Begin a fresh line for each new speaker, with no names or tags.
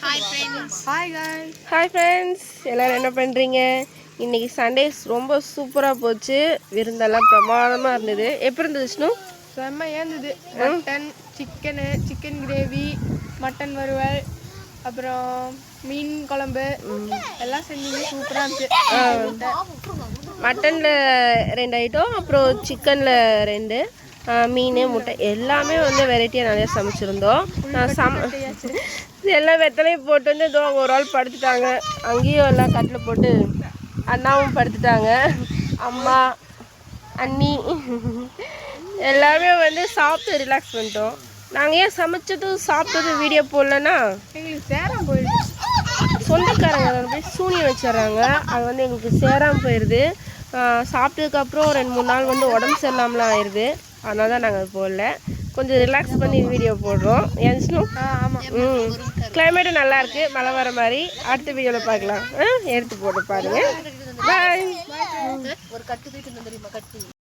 Hi friends, எல்லோரும் என்ன பண்ணுறீங்க? இன்றைக்கி சண்டே ரொம்ப சூப்பராக போச்சு. விருந்தெல்லாம் பிரமாதமாக இருந்தது. எப்படி இருந்தது விஷ்ணு?
செம்மையாக இருந்தது. மட்டன், சிக்கன் கிரேவி, மட்டன் வறுவல், அப்புறம் மீன் குழம்பு எல்லாம் செஞ்சு சூப்பராக இருந்துச்சு.
மட்டனில் 2 ஐட்டம், அப்புறம் சிக்கனில் 2, மீன், முட்டை எல்லாமே வந்து வெரைட்டியாக நிறையா சமைச்சிருந்தோம். எல்லாம் வெத்தலையும் போட்டு வந்து இதோ ஒரு ஆள் படுத்துட்டாங்க. அங்கேயும் எல்லாம் கட்டில் போட்டு அண்ணாவும் படுத்துட்டாங்க. அம்மா, அண்ணி எல்லாமே வந்து சாப்பிட்டு ரிலாக்ஸ் பண்ணிட்டோம். நாங்கள் ஏன் சமைச்சதும் சாப்பிட்டதும் வீடியோ போடலன்னா
எங்களுக்கு சேராமல் போயிடுது.
சொந்தக்காரங்க அதை போய் சூனியம் வச்சிடறாங்க. அது வந்து எங்களுக்கு சேராமல் போயிடுது. சாப்பிட்டதுக்கப்புறம் 2-3 நாள் வந்து உடம்பு சரியில்லாமலாம் ஆயிடுது. அதனால தான் நாங்கள் போடல. கொஞ்சம் ரிலாக்ஸ் பண்ணி வீடியோ போடுறோம். ஏன்னும் கிளைமேட்டும் நல்லா இருக்குது, மழை வர மாதிரி. அடுத்த வீடியோவில் பார்க்கலாம். எடுத்து போட்டு பாருங்கள். பாய்.